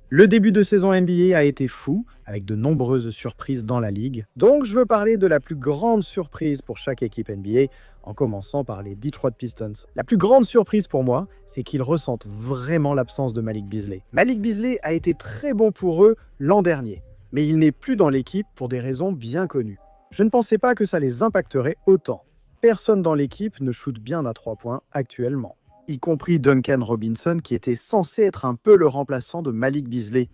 Le début de saison NBA a été fou, avec de nombreuses surprises dans la ligue. Donc je veux parler de la plus grande surprise pour chaque équipe NBA, en commençant par les Detroit Pistons. La plus grande surprise pour moi, c'est qu'ils ressentent vraiment l'absence de Malik Beasley. Malik Beasley a été très bon pour eux l'an dernier, mais il n'est plus dans l'équipe pour des raisons bien connues. Je ne pensais pas que ça les impacterait autant. Personne dans l'équipe ne shoot bien à 3 points actuellement, y compris Duncan Robinson qui était censé être un peu le remplaçant de Malik Beasley.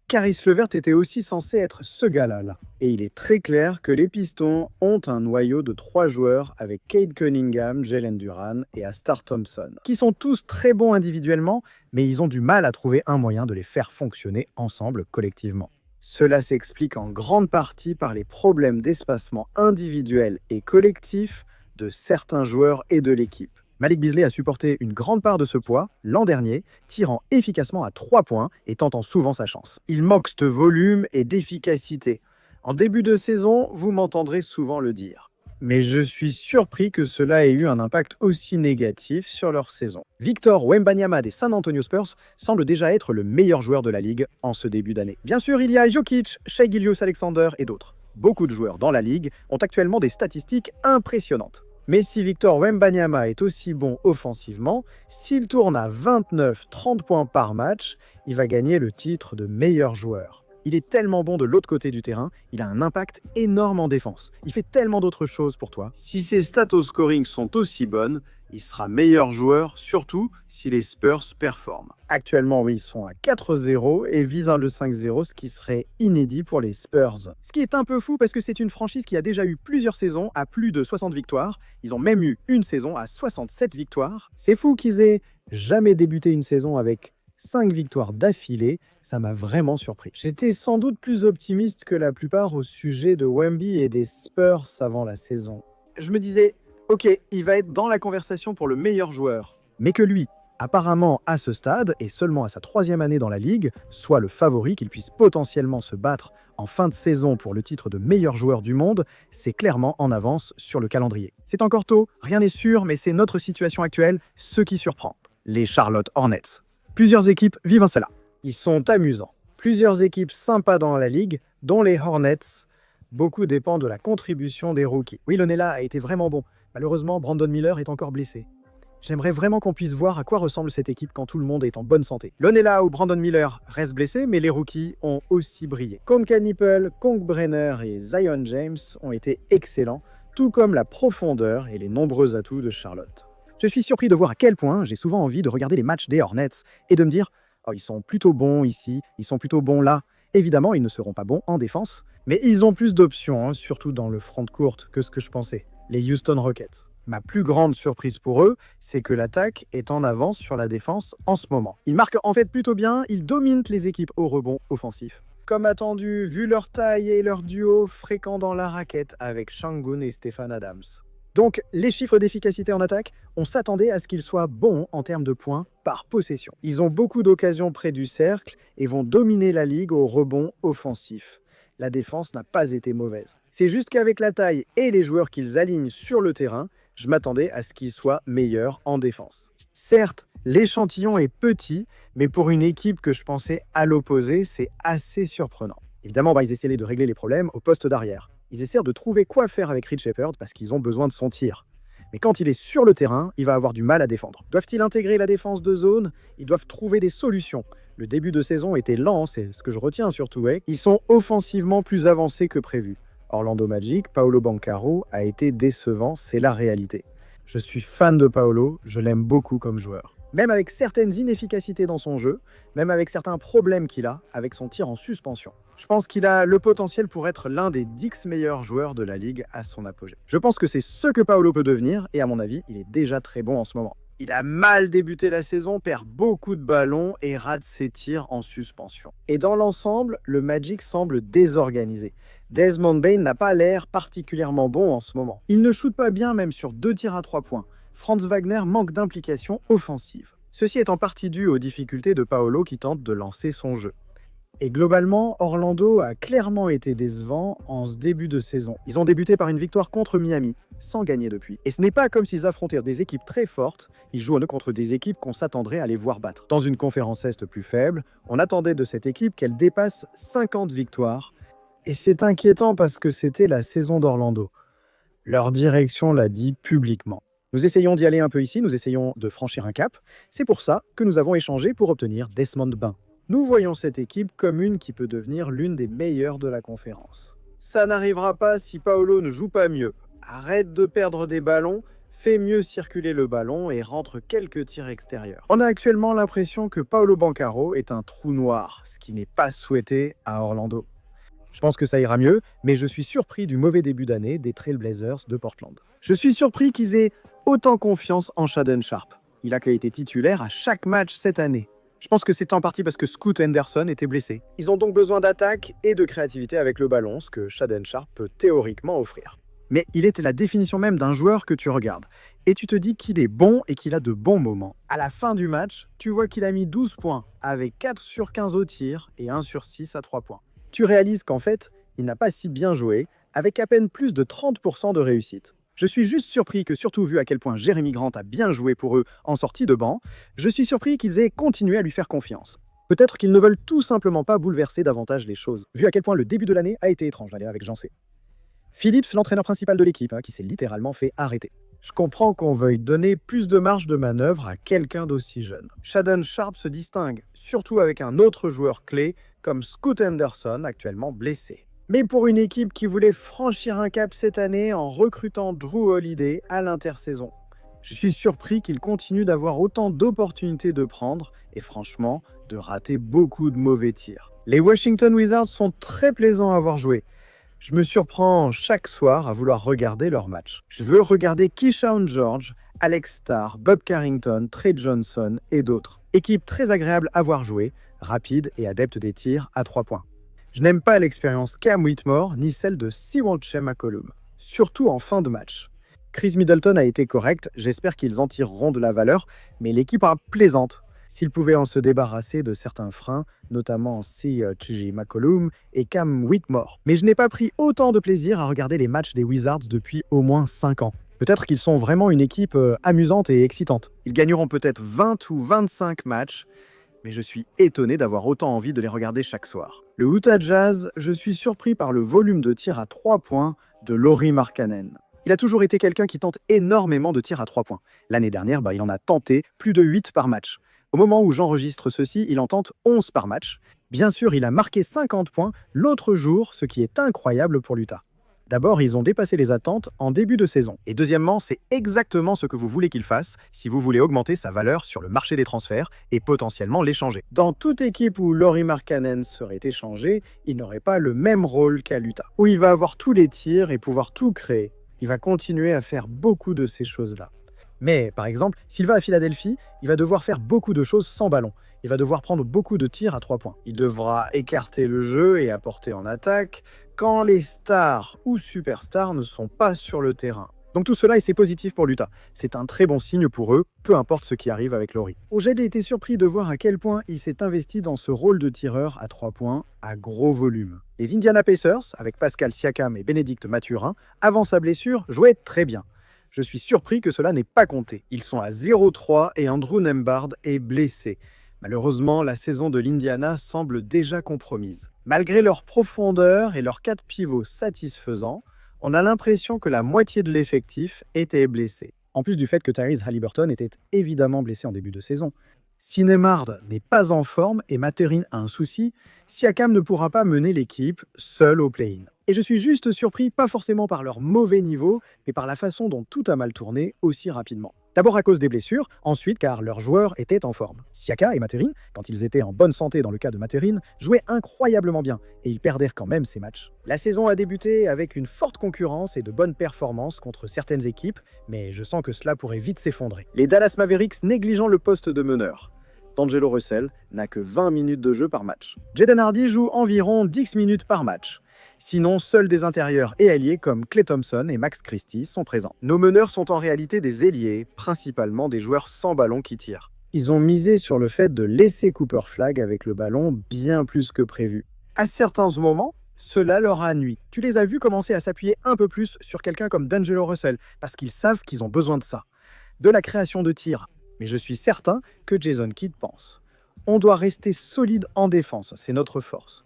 Caris LeVert était aussi censé être ce gars-là. Et il est très clair que les Pistons ont un noyau de 3 joueurs avec Cade Cunningham, Jalen Duran et Astar Thompson, qui sont tous très bons individuellement, mais ils ont du mal à trouver un moyen de les faire fonctionner ensemble collectivement. Cela s'explique en grande partie par les problèmes d'espacement individuel et collectif de certains joueurs et de l'équipe. Malik Beasley a supporté une grande part de ce poids l'an dernier, tirant efficacement à 3 points et tentant souvent sa chance. Il manque de volume et d'efficacité. En début de saison, vous m'entendrez souvent le dire. Mais je suis surpris que cela ait eu un impact aussi négatif sur leur saison. Victor Wembanyama des San Antonio Spurs semble déjà être le meilleur joueur de la ligue en ce début d'année. Bien sûr, il y a Jokic, Shai Gilgeous-Alexander et d'autres. Beaucoup de joueurs dans la ligue ont actuellement des statistiques impressionnantes. Mais si Victor Wembanyama est aussi bon offensivement, s'il tourne à 29-30 points par match, il va gagner le titre de meilleur joueur. Il est tellement bon de l'autre côté du terrain, il a un impact énorme en défense. Il fait tellement d'autres choses pour toi. Si ses stats au scoring sont aussi bonnes, il sera meilleur joueur, surtout si les Spurs performent. Actuellement, oui, ils sont à 4-0 et visent le 5-0, ce qui serait inédit pour les Spurs. Ce qui est un peu fou parce que c'est une franchise qui a déjà eu plusieurs saisons à plus de 60 victoires. Ils ont même eu une saison à 67 victoires. C'est fou qu'ils aient jamais débuté une saison avec 5 victoires d'affilée, ça m'a vraiment surpris. J'étais sans doute plus optimiste que la plupart au sujet de Wemby et des Spurs avant la saison. Je me disais, ok, il va être dans la conversation pour le meilleur joueur, mais que lui, apparemment à ce stade, et seulement à sa 3e année dans la ligue, soit le favori qu'il puisse potentiellement se battre en fin de saison pour le titre de meilleur joueur du monde, c'est clairement en avance sur le calendrier. C'est encore tôt, rien n'est sûr, mais c'est notre situation actuelle, ce qui surprend. Les Charlotte Hornets. Plusieurs équipes vivent cela. Ils sont amusants. Plusieurs équipes sympas dans la ligue, dont les Hornets. Beaucoup dépend de la contribution des rookies. Oui, Lonella a été vraiment bon. Malheureusement, Brandon Miller est encore blessé. J'aimerais vraiment qu'on puisse voir à quoi ressemble cette équipe quand tout le monde est en bonne santé. Lonella ou Brandon Miller restent blessés, mais les rookies ont aussi brillé. Komka Nipple, Kong Brenner et Zion James ont été excellents, tout comme la profondeur et les nombreux atouts de Charlotte. Je suis surpris de voir à quel point j'ai souvent envie de regarder les matchs des Hornets et de me dire « Oh, ils sont plutôt bons ici, ils sont plutôt bons là ». Évidemment, ils ne seront pas bons en défense, mais ils ont plus d'options, surtout dans le front court, que ce que je pensais. Les Houston Rockets. Ma plus grande surprise pour eux, c'est que l'attaque est en avance sur la défense en ce moment. Ils marquent en fait plutôt bien, ils dominent les équipes au rebond offensif. Comme attendu, vu leur taille et leur duo fréquent dans la raquette avec Sengun et Stephen Adams. Donc, les chiffres d'efficacité en attaque, on s'attendait à ce qu'ils soient bons en termes de points par possession. Ils ont beaucoup d'occasions près du cercle et vont dominer la ligue au rebond offensif. La défense n'a pas été mauvaise. C'est juste qu'avec la taille et les joueurs qu'ils alignent sur le terrain, je m'attendais à ce qu'ils soient meilleurs en défense. Certes, l'échantillon est petit, mais pour une équipe que je pensais à l'opposé, c'est assez surprenant. Évidemment, ils essayaient de régler les problèmes au poste d'arrière. Ils essaient de trouver quoi faire avec Reed Sheppard parce qu'ils ont besoin de son tir. Mais quand il est sur le terrain, il va avoir du mal à défendre. Doivent-ils intégrer la défense de zone? Ils doivent trouver des solutions. Le début de saison était lent, c'est ce que je retiens surtout. Ils sont offensivement plus avancés que prévu. Orlando Magic, Paolo Banchero a été décevant, c'est la réalité. Je suis fan de Paolo, je l'aime beaucoup comme joueur. Même avec certaines inefficacités dans son jeu, même avec certains problèmes qu'il a avec son tir en suspension. Je pense qu'il a le potentiel pour être l'un des 10 meilleurs joueurs de la ligue à son apogée. Je pense que c'est ce que Paolo peut devenir et à mon avis, il est déjà très bon en ce moment. Il a mal débuté la saison, perd beaucoup de ballons et rate ses tirs en suspension. Et dans l'ensemble, le Magic semble désorganisé. Desmond Bane n'a pas l'air particulièrement bon en ce moment. Il ne shoot pas bien même sur 2 tirs à 3 points. Franz Wagner manque d'implication offensive. Ceci est en partie dû aux difficultés de Paolo qui tente de lancer son jeu. Et globalement, Orlando a clairement été décevant en ce début de saison. Ils ont débuté par une victoire contre Miami, sans gagner depuis. Et ce n'est pas comme s'ils affrontèrent des équipes très fortes, ils jouent contre des équipes qu'on s'attendrait à les voir battre. Dans une conférence Est plus faible, on attendait de cette équipe qu'elle dépasse 50 victoires. Et c'est inquiétant parce que c'était la saison d'Orlando. Leur direction l'a dit publiquement. Nous essayons d'y aller un peu ici, nous essayons de franchir un cap. C'est pour ça que nous avons échangé pour obtenir Desmond Bain. Nous voyons cette équipe comme une qui peut devenir l'une des meilleures de la conférence. Ça n'arrivera pas si Paolo ne joue pas mieux. Arrête de perdre des ballons, fais mieux circuler le ballon et rentre quelques tirs extérieurs. On a actuellement l'impression que Paolo Banchero est un trou noir, ce qui n'est pas souhaité à Orlando. Je pense que ça ira mieux, mais je suis surpris du mauvais début d'année des Trail Blazers de Portland. Je suis surpris qu'ils aient autant confiance en Shaedon Sharpe. Il a été titulaire à chaque match cette année. Je pense que c'est en partie parce que Scoot Henderson était blessé. Ils ont donc besoin d'attaque et de créativité avec le ballon, ce que Shaedon Sharpe peut théoriquement offrir. Mais il est la définition même d'un joueur que tu regardes. Et tu te dis qu'il est bon et qu'il a de bons moments. À la fin du match, tu vois qu'il a mis 12 points, avec 4 sur 15 au tir et 1 sur 6 à 3 points. Tu réalises qu'en fait, il n'a pas si bien joué, avec à peine plus de 30% de réussite. Je suis juste surpris que, surtout vu à quel point Jeremy Grant a bien joué pour eux en sortie de banc, je suis surpris qu'ils aient continué à lui faire confiance. Peut-être qu'ils ne veulent tout simplement pas bouleverser davantage les choses, vu à quel point le début de l'année a été étrange, allez avec Jancé. Phillips, l'entraîneur principal de l'équipe, qui s'est littéralement fait arrêter. Je comprends qu'on veuille donner plus de marge de manœuvre à quelqu'un d'aussi jeune. Shaedon Sharpe se distingue, surtout avec un autre joueur clé comme Scoot Henderson, actuellement blessé. Mais pour une équipe qui voulait franchir un cap cette année en recrutant Drew Holiday à l'intersaison, je suis surpris qu'il continue d'avoir autant d'opportunités de prendre et franchement de rater beaucoup de mauvais tirs. Les Washington Wizards sont très plaisants à avoir joué. Je me surprends chaque soir à vouloir regarder leurs matchs. Je veux regarder Keyshawn George, Alex Starr, Bob Carrington, Trey Johnson et d'autres. Équipe très agréable à voir jouer, rapide et adepte des tirs à 3 points. Je n'aime pas l'expérience Cam Whitmore ni celle de Sewolche McCollum, surtout en fin de match. Chris Middleton a été correct, j'espère qu'ils en tireront de la valeur, mais l'équipe est plaisante. S'ils pouvaient en se débarrasser de certains freins, notamment Sewolche McCollum et Cam Whitmore. Mais je n'ai pas pris autant de plaisir à regarder les matchs des Wizards depuis au moins 5 ans. Peut-être qu'ils sont vraiment une équipe amusante et excitante. Ils gagneront peut-être 20 ou 25 matchs, mais je suis étonné d'avoir autant envie de les regarder chaque soir. Le Utah Jazz, je suis surpris par le volume de tirs à 3 points de Lauri Markkanen. Il a toujours été quelqu'un qui tente énormément de tirs à 3 points. L'année dernière, il en a tenté plus de 8 par match. Au moment où j'enregistre ceci, il en tente 11 par match. Bien sûr, il a marqué 50 points l'autre jour, ce qui est incroyable pour l'Utah. D'abord, ils ont dépassé les attentes en début de saison. Et deuxièmement, c'est exactement ce que vous voulez qu'il fasse si vous voulez augmenter sa valeur sur le marché des transferts et potentiellement l'échanger. Dans toute équipe où Lauri Markkanen serait échangé, il n'aurait pas le même rôle qu'à l'Utah, où il va avoir tous les tirs et pouvoir tout créer. Il va continuer à faire beaucoup de ces choses-là. Mais, par exemple, s'il va à Philadelphie, il va devoir faire beaucoup de choses sans ballon. Il va devoir prendre beaucoup de tirs à 3 points. Il devra écarter le jeu et apporter en attaque quand les stars ou superstars ne sont pas sur le terrain. Donc tout cela, c'est positif pour l'Utah. C'est un très bon signe pour eux, peu importe ce qui arrive avec Lauri. J'ai été surpris de voir à quel point il s'est investi dans ce rôle de tireur à 3 points à gros volume. Les Indiana Pacers, avec Pascal Siakam et Bénédicte Mathurin, avant sa blessure, jouaient très bien. Je suis surpris que cela n'ait pas compté. Ils sont à 0-3 et Andrew Nembhard est blessé. Malheureusement, la saison de l'Indiana semble déjà compromise. Malgré leur profondeur et leurs 4 pivots satisfaisants, on a l'impression que la moitié de l'effectif était blessé. En plus du fait que Tyrese Haliburton était évidemment blessé en début de saison. Si Nembhard n'est pas en forme et Mathurin a un souci, Siakam ne pourra pas mener l'équipe seul au play-in. Et je suis juste surpris, pas forcément par leur mauvais niveau, mais par la façon dont tout a mal tourné aussi rapidement. D'abord à cause des blessures, ensuite car leurs joueurs étaient en forme. Siaka et Mathurin, quand ils étaient en bonne santé dans le cas de Mathurin, jouaient incroyablement bien, et ils perdèrent quand même ces matchs. La saison a débuté avec une forte concurrence et de bonnes performances contre certaines équipes, mais je sens que cela pourrait vite s'effondrer. Les Dallas Mavericks négligeant le poste de meneur. D'Angelo Russell n'a que 20 minutes de jeu par match. Jaden Hardy joue environ 10 minutes par match. Sinon, seuls des intérieurs et ailiers comme Klay Thompson et Max Christie sont présents. Nos meneurs sont en réalité des ailiers, principalement des joueurs sans ballon qui tirent. Ils ont misé sur le fait de laisser Cooper Flag avec le ballon bien plus que prévu. À certains moments, cela leur a nui. Tu les as vus commencer à s'appuyer un peu plus sur quelqu'un comme D'Angelo Russell, parce qu'ils savent qu'ils ont besoin de ça. De la création de tirs. Mais je suis certain que Jason Kidd pense. On doit rester solide en défense, c'est notre force.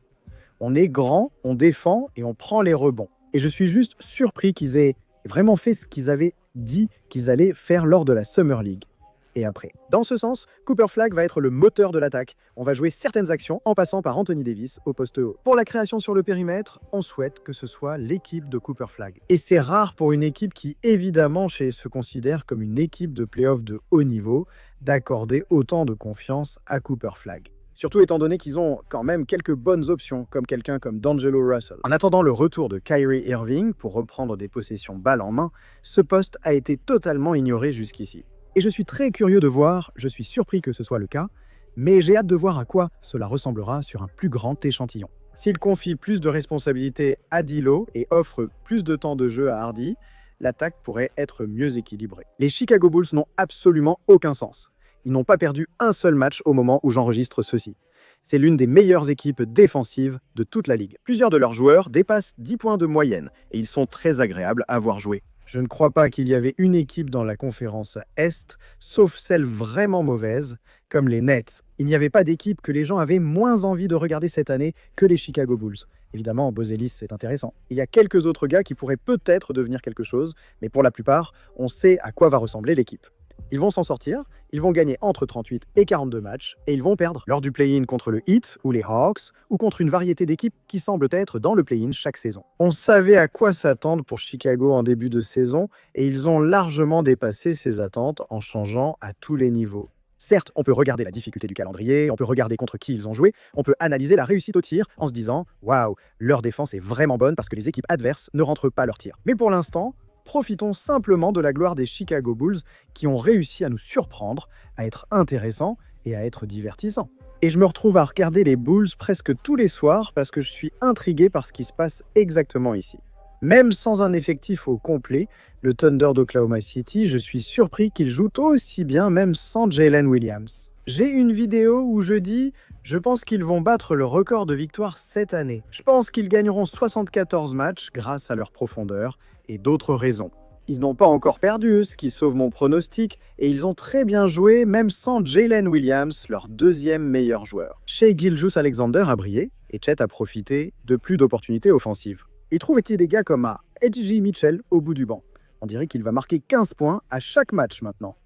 On est grand, on défend et on prend les rebonds. Et je suis juste surpris qu'ils aient vraiment fait ce qu'ils avaient dit qu'ils allaient faire lors de la Summer League. Et après. Dans ce sens, Cooper Flag va être le moteur de l'attaque. On va jouer certaines actions en passant par Anthony Davis au poste haut. Pour la création sur le périmètre, on souhaite que ce soit l'équipe de Cooper Flag. Et c'est rare pour une équipe qui, évidemment, se considère comme une équipe de play-off de haut niveau, d'accorder autant de confiance à Cooper Flag. Surtout étant donné qu'ils ont quand même quelques bonnes options, comme quelqu'un comme D'Angelo Russell. En attendant le retour de Kyrie Irving pour reprendre des possessions balle en main, ce poste a été totalement ignoré jusqu'ici. Et je suis très curieux de voir, je suis surpris que ce soit le cas, mais j'ai hâte de voir à quoi cela ressemblera sur un plus grand échantillon. S'il confie plus de responsabilités à D'Lo et offre plus de temps de jeu à Hardy, l'attaque pourrait être mieux équilibrée. Les Chicago Bulls n'ont absolument aucun sens. Ils n'ont pas perdu un seul match au moment où j'enregistre ceci. C'est l'une des meilleures équipes défensives de toute la ligue. Plusieurs de leurs joueurs dépassent 10 points de moyenne et ils sont très agréables à voir jouer. Je ne crois pas qu'il y avait une équipe dans la conférence Est, sauf celle vraiment mauvaise, comme les Nets. Il n'y avait pas d'équipe que les gens avaient moins envie de regarder cette année que les Chicago Bulls. Évidemment, Bozelis, c'est intéressant. Il y a quelques autres gars qui pourraient peut-être devenir quelque chose, mais pour la plupart, on sait à quoi va ressembler l'équipe. Ils vont s'en sortir, ils vont gagner entre 38 et 42 matchs, et ils vont perdre lors du play-in contre le Heat ou les Hawks, ou contre une variété d'équipes qui semblent être dans le play-in chaque saison. On savait à quoi s'attendre pour Chicago en début de saison, et ils ont largement dépassé ces attentes en changeant à tous les niveaux. Certes, on peut regarder la difficulté du calendrier, on peut regarder contre qui ils ont joué, on peut analyser la réussite au tir en se disant « Waouh, leur défense est vraiment bonne parce que les équipes adverses ne rentrent pas leurs tirs. » Mais pour l'instant, profitons simplement de la gloire des Chicago Bulls qui ont réussi à nous surprendre, à être intéressants et à être divertissants. Et je me retrouve à regarder les Bulls presque tous les soirs parce que je suis intrigué par ce qui se passe exactement ici. Même sans un effectif au complet, le Thunder d'Oklahoma City, je suis surpris qu'ils jouent aussi bien même sans Jalen Williams. J'ai une vidéo où je dis « Je pense qu'ils vont battre le record de victoires cette année. Je pense qu'ils gagneront 74 matchs grâce à leur profondeur et d'autres raisons. Ils n'ont pas encore perdu, ce qui sauve mon pronostic, et ils ont très bien joué même sans Jalen Williams, leur deuxième meilleur joueur. Shai Gilgeous-Alexander a brillé, et Chet a profité de plus d'opportunités offensives. Il trouvait-il des gars comme Edgy Mitchell au bout du banc. On dirait qu'il va marquer 15 points à chaque match maintenant.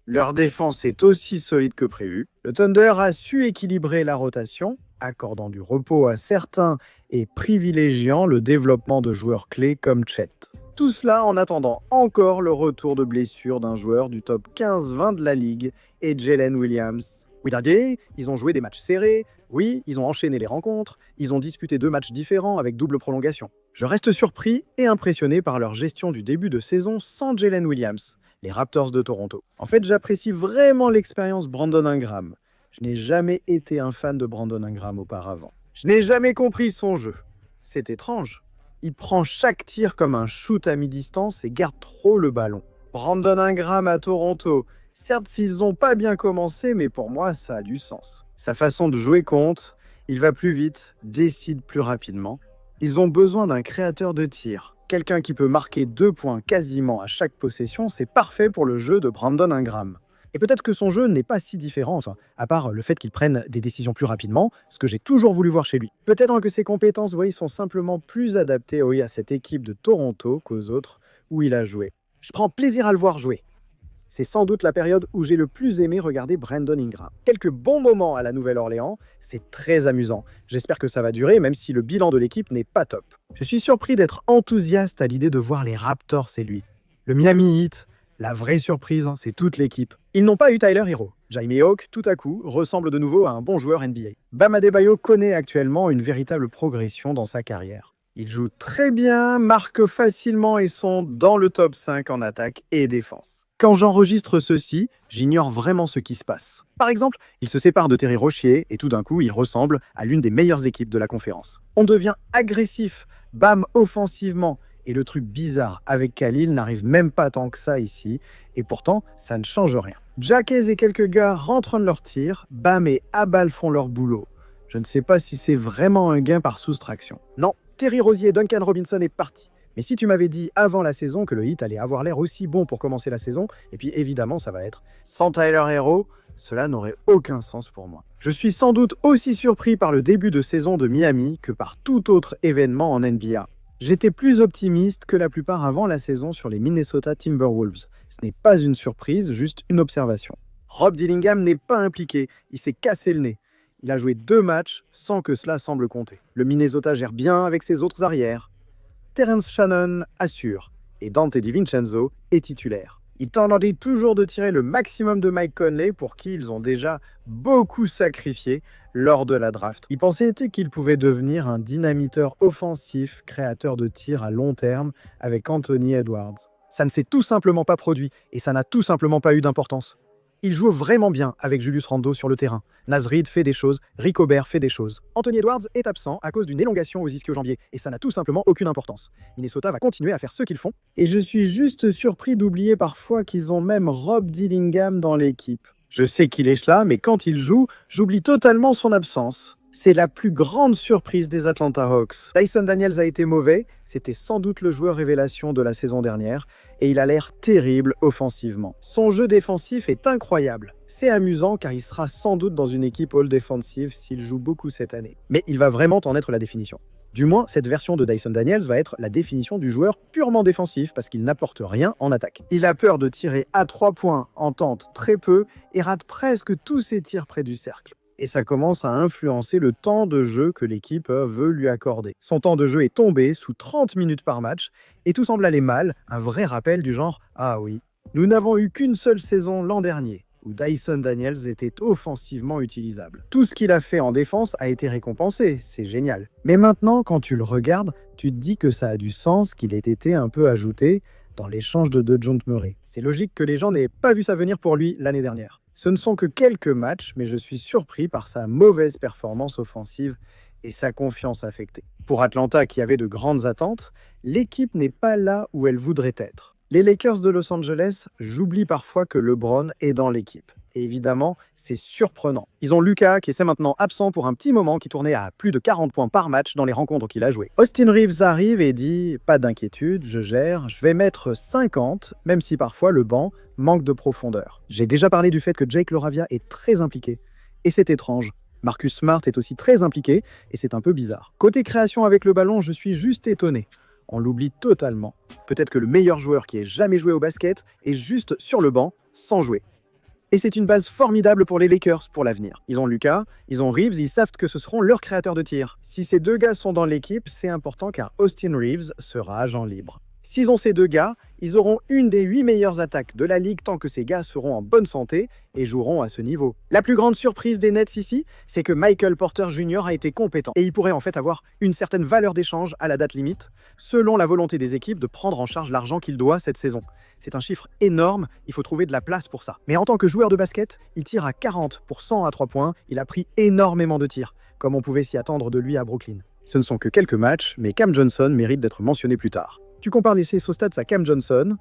Leur défense est aussi solide que prévu. Le Thunder a su équilibrer la rotation, accordant du repos à certains et privilégiant le développement de joueurs clés comme Chet. Tout cela en attendant encore le retour de blessure d'un joueur du top 15-20 de la ligue et Jalen Williams. Oui, regardez, ils ont joué des matchs serrés, oui, ils ont enchaîné les rencontres, ils ont disputé 2 matchs différents avec double prolongation. Je reste surpris et impressionné par leur gestion du début de saison sans Jalen Williams, les Raptors de Toronto. En fait, j'apprécie vraiment l'expérience Brandon Ingram. Je n'ai jamais été un fan de Brandon Ingram auparavant. Je n'ai jamais compris son jeu. C'est étrange. Il prend chaque tir comme un shoot à mi-distance et garde trop le ballon. Brandon Ingram à Toronto. Certes, s'ils n'ont pas bien commencé, mais pour moi, ça a du sens. Sa façon de jouer compte, il va plus vite, décide plus rapidement. Ils ont besoin d'un créateur de tir. Quelqu'un qui peut marquer 2 points quasiment à chaque possession, c'est parfait pour le jeu de Brandon Ingram. Et peut-être que son jeu n'est pas si différent, à part le fait qu'il prenne des décisions plus rapidement, ce que j'ai toujours voulu voir chez lui. Peut-être que ses compétences sont simplement plus adaptées à cette équipe de Toronto qu'aux autres où il a joué. Je prends plaisir à le voir jouer. C'est sans doute la période où j'ai le plus aimé regarder Brandon Ingram. Quelques bons moments à la Nouvelle-Orléans, c'est très amusant. J'espère que ça va durer, même si le bilan de l'équipe n'est pas top. Je suis surpris d'être enthousiaste à l'idée de voir les Raptors et lui. Le Miami Heat, la vraie surprise, c'est toute l'équipe. Ils n'ont pas eu Tyler Hero. Jaime Hawk, tout à coup, ressemble de nouveau à un bon joueur NBA. Bam Adebayo connaît actuellement une véritable progression dans sa carrière. Ils jouent très bien, marquent facilement et sont dans le top 5 en attaque et défense. Quand j'enregistre ceci, j'ignore vraiment ce qui se passe. Par exemple, il se sépare de Terry Rozier et tout d'un coup, il ressemble à l'une des meilleures équipes de la conférence. On devient agressif, Bam offensivement, et le truc bizarre avec Khalil n'arrive même pas tant que ça ici, et pourtant, ça ne change rien. Jaques et quelques gars rentrent de leur tir, Bam et Abal font leur boulot. Je ne sais pas si c'est vraiment un gain par soustraction. Non, Terry Rozier et Duncan Robinson est parti. Mais si tu m'avais dit avant la saison que le Heat allait avoir l'air aussi bon pour commencer la saison, et puis évidemment ça va être sans Tyler Herro, cela n'aurait aucun sens pour moi. Je suis sans doute aussi surpris par le début de saison de Miami que par tout autre événement en NBA. J'étais plus optimiste que la plupart avant la saison sur les Minnesota Timberwolves. Ce n'est pas une surprise, juste une observation. Rob Dillingham n'est pas impliqué, il s'est cassé le nez. Il a joué 2 matchs sans que cela semble compter. Le Minnesota gère bien avec ses autres arrières. Terrence Shannon assure et Dante DiVincenzo est titulaire. Ils tentent toujours de tirer le maximum de Mike Conley pour qui ils ont déjà beaucoup sacrifié lors de la draft. Ils pensaient qu'il pouvait devenir un dynamiteur offensif, créateur de tirs à long terme avec Anthony Edwards. Ça ne s'est tout simplement pas produit et ça n'a tout simplement pas eu d'importance. Il joue vraiment bien avec Julius Randle sur le terrain. Naz Reid fait des choses, Rick Aubert fait des choses. Anthony Edwards est absent à cause d'une élongation aux ischio-jambiers et ça n'a tout simplement aucune importance. Minnesota va continuer à faire ce qu'ils font. Et je suis juste surpris d'oublier parfois qu'ils ont même Rob Dillingham dans l'équipe. Je sais qu'il est là, mais quand il joue, j'oublie totalement son absence. C'est la plus grande surprise des Atlanta Hawks. Dyson Daniels a été mauvais, c'était sans doute le joueur révélation de la saison dernière, et il a l'air terrible offensivement. Son jeu défensif est incroyable. C'est amusant car il sera sans doute dans une équipe all-défensive s'il joue beaucoup cette année. Mais il va vraiment en être la définition. Du moins, cette version de Dyson Daniels va être la définition du joueur purement défensif parce qu'il n'apporte rien en attaque. Il a peur de tirer à 3 points, en tente très peu et rate presque tous ses tirs près du cercle. Et ça commence à influencer le temps de jeu que l'équipe veut lui accorder. Son temps de jeu est tombé sous 30 minutes par match, et tout semble aller mal, un vrai rappel du genre « Ah oui, nous n'avons eu qu'une seule saison l'an dernier » où Dyson Daniels était offensivement utilisable. Tout ce qu'il a fait en défense a été récompensé, c'est génial. Mais maintenant, quand tu le regardes, tu te dis que ça a du sens qu'il ait été un peu ajouté dans l'échange de DeJounte Murray. C'est logique que les gens n'aient pas vu ça venir pour lui l'année dernière. Ce ne sont que quelques matchs, mais je suis surpris par sa mauvaise performance offensive et sa confiance affectée. Pour Atlanta, qui avait de grandes attentes, l'équipe n'est pas là où elle voudrait être. Les Lakers de Los Angeles, j'oublie parfois que LeBron est dans l'équipe. Et évidemment, c'est surprenant. Ils ont Luka, qui est maintenant absent pour un petit moment, qui tournait à plus de 40 points par match dans les rencontres qu'il a jouées. Austin Reeves arrive et dit « Pas d'inquiétude, je gère, je vais mettre 50, même si parfois le banc manque de profondeur. » J'ai déjà parlé du fait que Jake LaRavia est très impliqué. Et c'est étrange. Marcus Smart est aussi très impliqué, et c'est un peu bizarre. Côté création avec le ballon, je suis juste étonné. On l'oublie totalement. Peut-être que le meilleur joueur qui ait jamais joué au basket est juste sur le banc, sans jouer. Et c'est une base formidable pour les Lakers pour l'avenir. Ils ont Luka, ils ont Reeves, ils savent que ce seront leurs créateurs de tir. Si ces 2 gars sont dans l'équipe, c'est important car Austin Reeves sera agent libre. S'ils ont ces 2 gars, ils auront une des 8 meilleures attaques de la ligue tant que ces gars seront en bonne santé et joueront à ce niveau. La plus grande surprise des Nets ici, c'est que Michael Porter Jr. a été compétent et il pourrait en fait avoir une certaine valeur d'échange à la date limite, selon la volonté des équipes de prendre en charge l'argent qu'il doit cette saison. C'est un chiffre énorme, il faut trouver de la place pour ça. Mais en tant que joueur de basket, il tire à 40% à 3 points, il a pris énormément de tirs, comme on pouvait s'y attendre de lui à Brooklyn. Ce ne sont que quelques matchs, mais Cam Johnson mérite d'être mentionné plus tard. Tu compares les stats à Cam Johnson,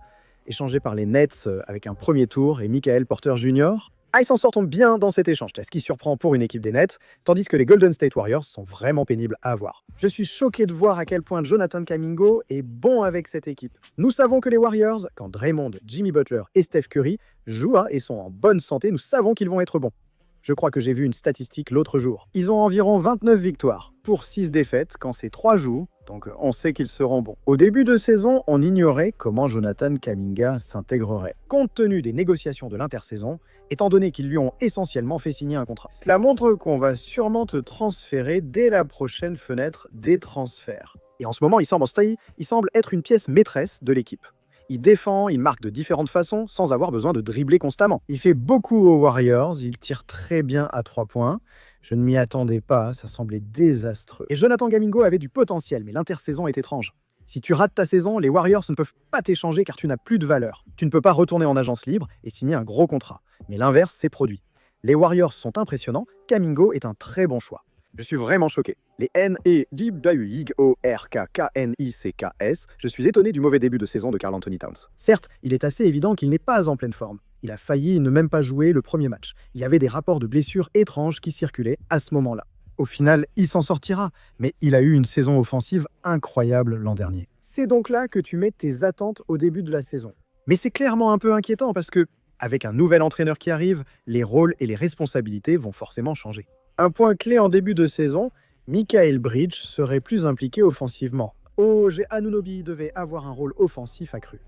échangé par les Nets avec un premier tour, et Michael Porter Jr. Ils s'en sortent bien dans cet échange, ce qui surprend pour une équipe des Nets, tandis que les Golden State Warriors sont vraiment pénibles à voir. Je suis choqué de voir à quel point Jonathan Kuminga est bon avec cette équipe. Nous savons que les Warriors, quand Draymond, Jimmy Butler et Steph Curry jouent et sont en bonne santé, nous savons qu'ils vont être bons. Je crois que j'ai vu une statistique l'autre jour. Ils ont environ 29 victoires pour 6 défaites quand ces 3 jouent, donc on sait qu'ils seront bons. Au début de saison, on ignorait comment Jonathan Kuminga s'intégrerait, compte tenu des négociations de l'intersaison, étant donné qu'ils lui ont essentiellement fait signer un contrat. Cela montre qu'on va sûrement te transférer dès la prochaine fenêtre des transferts. Et en ce moment, il semble être une pièce maîtresse de l'équipe. Il défend, il marque de différentes façons sans avoir besoin de dribbler constamment. Il fait beaucoup aux Warriors, il tire très bien à 3 points. Je ne m'y attendais pas, ça semblait désastreux. Et Jonathan Kuminga avait du potentiel, mais l'intersaison est étrange. Si tu rates ta saison, les Warriors ne peuvent pas t'échanger car tu n'as plus de valeur. Tu ne peux pas retourner en agence libre et signer un gros contrat. Mais l'inverse s'est produit. Les Warriors sont impressionnants, Kuminga est un très bon choix. Je suis vraiment choqué. Les N-E-D-W-I-G-O-R-K-K-N-I-C-K-S, je suis étonné du mauvais début de saison de Karl Anthony Towns. Certes, il est assez évident qu'il n'est pas en pleine forme. Il a failli ne même pas jouer le premier match. Il y avait des rapports de blessures étranges qui circulaient à ce moment-là. Au final, il s'en sortira, mais il a eu une saison offensive incroyable l'an dernier. C'est donc là que tu mets tes attentes au début de la saison. Mais c'est clairement un peu inquiétant parce que, avec un nouvel entraîneur qui arrive, les rôles et les responsabilités vont forcément changer. Un point clé en début de saison, Mikal Bridges serait plus impliqué offensivement. OG Anunoby devait avoir un rôle offensif accru.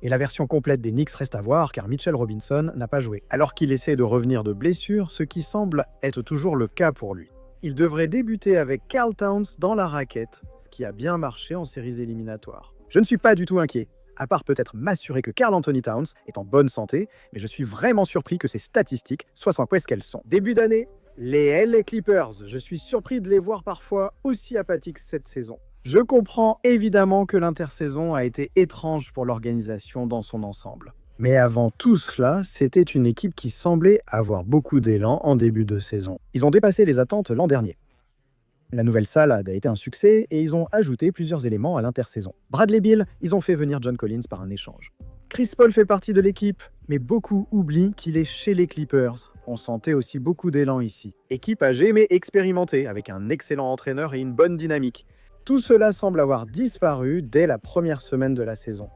Et la version complète des Knicks reste à voir car Mitchell Robinson n'a pas joué, alors qu'il essaie de revenir de blessure, ce qui semble être toujours le cas pour lui. Il devrait débuter avec Karl Towns dans la raquette, ce qui a bien marché en séries éliminatoires. Je ne suis pas du tout inquiet, à part peut-être m'assurer que Karl Anthony Towns est en bonne santé, mais je suis vraiment surpris que ses statistiques soient où est-ce qu'elles sont. Début d'année, les LA Clippers, je suis surpris de les voir parfois aussi apathiques cette saison. Je comprends évidemment que l'intersaison a été étrange pour l'organisation dans son ensemble. Mais avant tout cela, c'était une équipe qui semblait avoir beaucoup d'élan en début de saison. Ils ont dépassé les attentes l'an dernier. La nouvelle salle a été un succès et ils ont ajouté plusieurs éléments à l'intersaison. Bradley Beal, ils ont fait venir John Collins par un échange. Chris Paul fait partie de l'équipe, mais beaucoup oublient qu'il est chez les Clippers. On sentait aussi beaucoup d'élan ici. Équipe âgée mais expérimentée, avec un excellent entraîneur et une bonne dynamique. Tout cela semble avoir disparu dès la première semaine de la saison.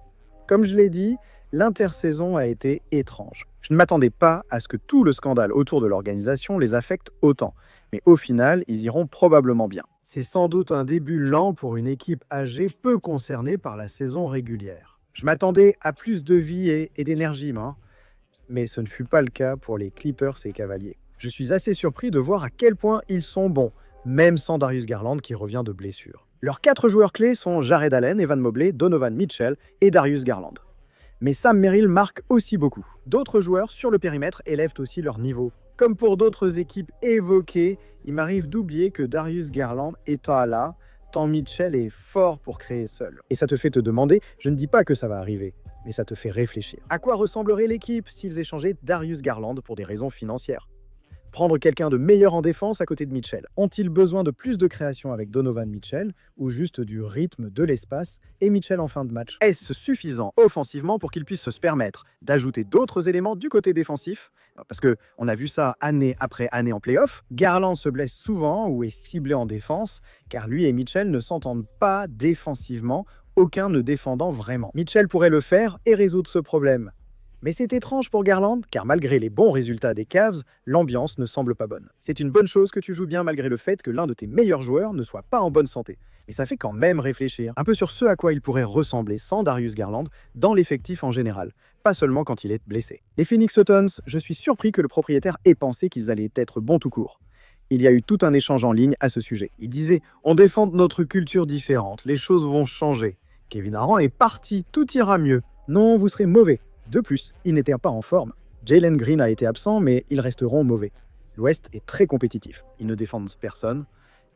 Comme je l'ai dit, l'intersaison a été étrange. Je ne m'attendais pas à ce que tout le scandale autour de l'organisation les affecte autant. Mais au final, ils iront probablement bien. C'est sans doute un début lent pour une équipe âgée peu concernée par la saison régulière. Je m'attendais à plus de vie et d'énergie, mais ce ne fut pas le cas pour les Clippers et Cavaliers. Je suis assez surpris de voir à quel point ils sont bons, même sans Darius Garland qui revient de blessure. Leurs 4 joueurs clés sont Jared Allen, Evan Mobley, Donovan Mitchell et Darius Garland. Mais Sam Merrill marque aussi beaucoup. D'autres joueurs sur le périmètre élèvent aussi leur niveau. Comme pour d'autres équipes évoquées, il m'arrive d'oublier que Darius Garland est là, tant Mitchell est fort pour créer seul. Et ça te fait te demander, je ne dis pas que ça va arriver, mais ça te fait réfléchir. À quoi ressemblerait l'équipe s'ils échangeaient Darius Garland pour des raisons financières ? Prendre quelqu'un de meilleur en défense à côté de Mitchell. Ont-ils besoin de plus de création avec Donovan Mitchell ou juste du rythme, de l'espace et Mitchell en fin de match? Est-ce suffisant offensivement pour qu'ils puissent se permettre d'ajouter d'autres éléments du côté défensif? Parce qu'on a vu ça année après année en play-off. Garland se blesse souvent ou est ciblé en défense car lui et Mitchell ne s'entendent pas défensivement, aucun ne défendant vraiment. Mitchell pourrait le faire et résoudre ce problème. Mais c'est étrange pour Garland, car malgré les bons résultats des Cavs, l'ambiance ne semble pas bonne. C'est une bonne chose que tu joues bien malgré le fait que l'un de tes meilleurs joueurs ne soit pas en bonne santé. Mais ça fait quand même réfléchir un peu sur ce à quoi il pourrait ressembler sans Darius Garland dans l'effectif en général, pas seulement quand il est blessé. Les Phoenix Suns, je suis surpris que le propriétaire ait pensé qu'ils allaient être bons tout court. Il y a eu tout un échange en ligne à ce sujet. Il disait « On défend notre culture différente, les choses vont changer. Kevin Durant est parti, tout ira mieux. Non, vous serez mauvais. » De plus, ils n'étaient pas en forme. Jalen Green a été absent, mais ils resteront mauvais. L'Ouest est très compétitif. Ils ne défendent personne.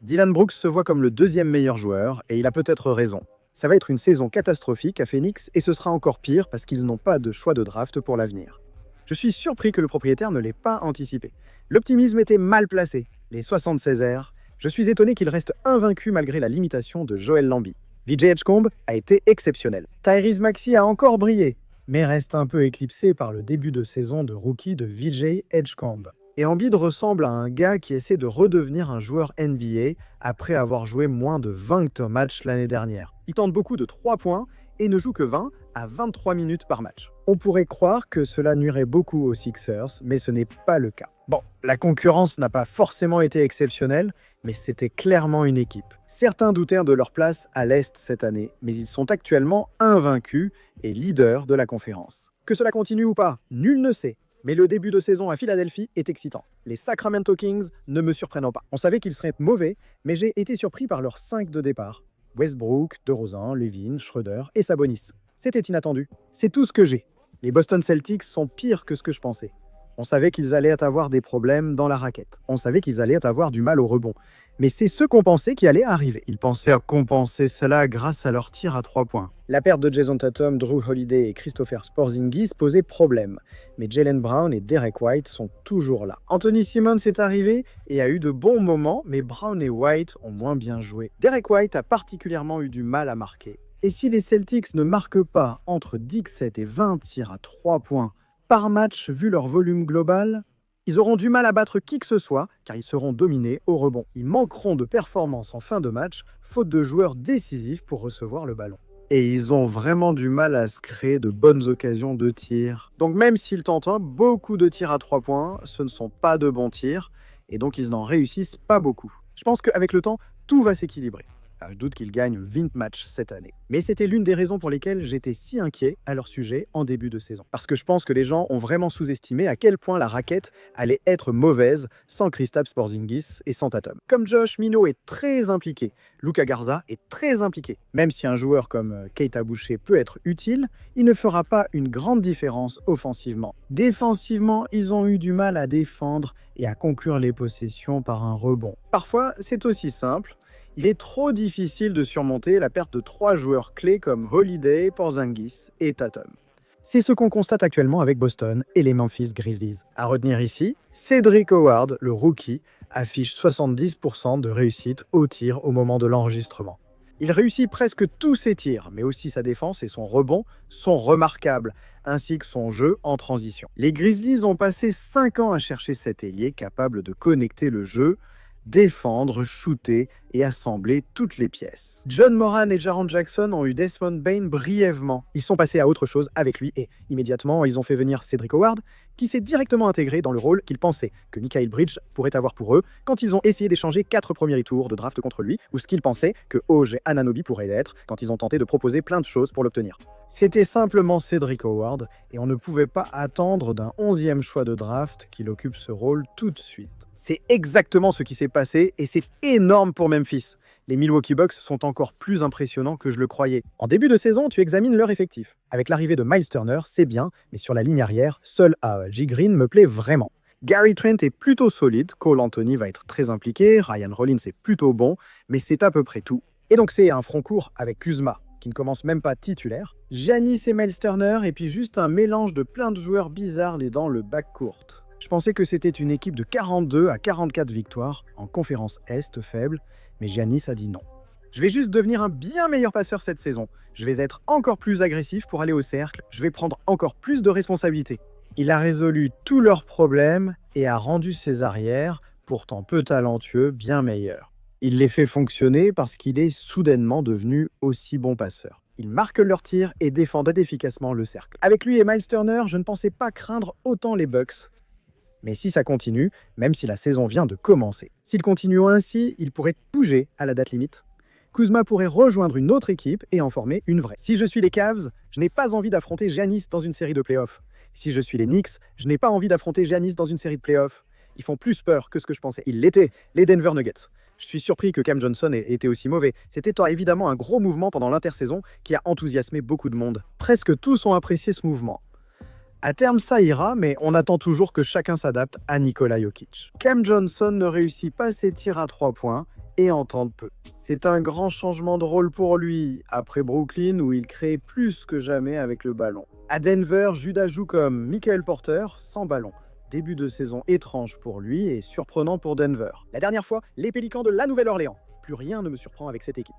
Dylan Brooks se voit comme le deuxième meilleur joueur, et il a peut-être raison. Ça va être une saison catastrophique à Phoenix, et ce sera encore pire parce qu'ils n'ont pas de choix de draft pour l'avenir. Je suis surpris que le propriétaire ne l'ait pas anticipé. L'optimisme était mal placé. Les 76 airs. Je suis étonné qu'il reste invaincu malgré la limitation de Joel Embiid. VJ Edgecombe a été exceptionnel. Tyrese Maxey a encore brillé, mais reste un peu éclipsé par le début de saison de rookie de VJ Edgecombe. Et Embiid ressemble à un gars qui essaie de redevenir un joueur NBA après avoir joué moins de 20 matchs l'année dernière. Il tente beaucoup de 3 points et ne joue que 20 à 23 minutes par match. On pourrait croire que cela nuirait beaucoup aux Sixers, mais ce n'est pas le cas. Bon, la concurrence n'a pas forcément été exceptionnelle, mais c'était clairement une équipe. Certains doutèrent de leur place à l'Est cette année, mais ils sont actuellement invaincus et leaders de la conférence. Que cela continue ou pas, nul ne sait. Mais le début de saison à Philadelphie est excitant. Les Sacramento Kings ne me surprennent pas. On savait qu'ils seraient mauvais, mais j'ai été surpris par leurs 5 de départ. Westbrook, DeRozan, Levin, Schroeder et Sabonis. C'était inattendu. C'est tout ce que j'ai. Les Boston Celtics sont pires que ce que je pensais. On savait qu'ils allaient avoir des problèmes dans la raquette. On savait qu'ils allaient avoir du mal au rebond. Mais c'est ce qu'on pensait qui allait arriver. Ils pensaient à compenser cela grâce à leur tir à 3 points. La perte de Jason Tatum, Drew Holiday et Christopher Porzingis posait problème. Mais Jaylen Brown et Derek White sont toujours là. Anthony Simons est arrivé et a eu de bons moments, mais Brown et White ont moins bien joué. Derek White a particulièrement eu du mal à marquer. Et si les Celtics ne marquent pas entre 17 et 20 tirs à 3 points par match vu leur volume global, ils auront du mal à battre qui que ce soit, car ils seront dominés au rebond. Ils manqueront de performance en fin de match, faute de joueurs décisifs pour recevoir le ballon. Et ils ont vraiment du mal à se créer de bonnes occasions de tir. Donc même s'ils tentent beaucoup de tirs à 3 points, ce ne sont pas de bons tirs, et donc ils n'en réussissent pas beaucoup. Je pense qu'avec le temps, tout va s'équilibrer. Je doute qu'ils gagnent 20 matchs cette année. Mais c'était l'une des raisons pour lesquelles j'étais si inquiet à leur sujet en début de saison. Parce que je pense que les gens ont vraiment sous-estimé à quel point la raquette allait être mauvaise sans Kristaps Porzingis et sans Tatum. Comme Josh, Mino est très impliqué, Luka Garza est très impliqué. Même si un joueur comme Keita Boucher peut être utile, il ne fera pas une grande différence offensivement. Défensivement, ils ont eu du mal à défendre et à conclure les possessions par un rebond. Parfois, c'est aussi simple. Il est trop difficile de surmonter la perte de 3 joueurs clés comme Holiday, Porzingis et Tatum. C'est ce qu'on constate actuellement avec Boston et les Memphis Grizzlies. À retenir ici, Cedric Howard, le rookie, affiche 70% de réussite au tir au moment de l'enregistrement. Il réussit presque tous ses tirs, mais aussi sa défense et son rebond sont remarquables, ainsi que son jeu en transition. Les Grizzlies ont passé 5 ans à chercher cet ailier capable de connecter le jeu, défendre, shooter et assembler toutes les pièces. John Moran et Jaren Jackson ont eu Desmond Bane brièvement. Ils sont passés à autre chose avec lui et immédiatement ils ont fait venir Cedric Howard qui s'est directement intégré dans le rôle qu'ils pensaient que Mikal Bridges pourrait avoir pour eux quand ils ont essayé d'échanger 4 premiers tours de draft contre lui ou ce qu'ils pensaient que OG Anunoby pourrait être quand ils ont tenté de proposer plein de choses pour l'obtenir. C'était simplement Cedric Howard et on ne pouvait pas attendre d'un 11e choix de draft qu'il occupe ce rôle tout de suite. C'est exactement ce qui s'est passé et c'est énorme pour Memphis. Les Milwaukee Bucks sont encore plus impressionnants que je le croyais. En début de saison, tu examines leur effectif. Avec l'arrivée de Miles Turner, c'est bien, mais sur la ligne arrière, seul A.J. Green me plaît vraiment. Gary Trent est plutôt solide, Cole Anthony va être très impliqué, Ryan Rollins est plutôt bon, mais c'est à peu près tout. Et donc c'est un front court avec Kuzma, qui ne commence même pas titulaire, Giannis et Miles Turner, et puis juste un mélange de plein de joueurs bizarres dans le backcourt. Je pensais que c'était une équipe de 42 à 44 victoires en conférence Est faible, mais Giannis a dit non. Je vais juste devenir un bien meilleur passeur cette saison. Je vais être encore plus agressif pour aller au cercle, je vais prendre encore plus de responsabilités. Il a résolu tous leurs problèmes et a rendu ses arrières, pourtant peu talentueux, bien meilleurs. Il les fait fonctionner parce qu'il est soudainement devenu aussi bon passeur. Ils marquent leurs tirs et défendent efficacement le cercle. Avec lui et Miles Turner, je ne pensais pas craindre autant les Bucks. Mais si ça continue, même si la saison vient de commencer, s'ils continuent ainsi, ils pourraient bouger à la date limite. Kuzma pourrait rejoindre une autre équipe et en former une vraie. Si je suis les Cavs, je n'ai pas envie d'affronter Giannis dans une série de playoffs. Si je suis les Knicks, je n'ai pas envie d'affronter Giannis dans une série de playoffs. Ils font plus peur que ce que je pensais. Ils l'étaient, les Denver Nuggets. Je suis surpris que Cam Johnson ait été aussi mauvais. C'était évidemment un gros mouvement pendant l'intersaison qui a enthousiasmé beaucoup de monde. Presque tous ont apprécié ce mouvement. À terme, ça ira, mais on attend toujours que chacun s'adapte à Nikola Jokic. Cam Johnson ne réussit pas ses tirs à 3 points et en tente peu. C'est un grand changement de rôle pour lui, après Brooklyn où il crée plus que jamais avec le ballon. À Denver, Judah joue comme Michael Porter, sans ballon. Début de saison étrange pour lui et surprenant pour Denver. La dernière fois, les Pélicans de la Nouvelle-Orléans. Plus rien ne me surprend avec cette équipe.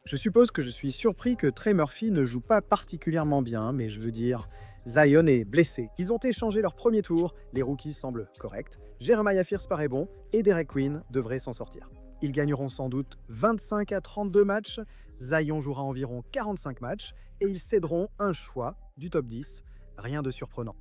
Je suppose que je suis surpris que Trey Murphy ne joue pas particulièrement bien, mais je veux dire... Zion est blessé. Ils ont échangé leur premier tour, les rookies semblent corrects, Jeremiah Fierce paraît bon et Derek Queen devrait s'en sortir. Ils gagneront sans doute 25 à 32 matchs, Zion jouera environ 45 matchs et ils céderont un choix du top 10, rien de surprenant.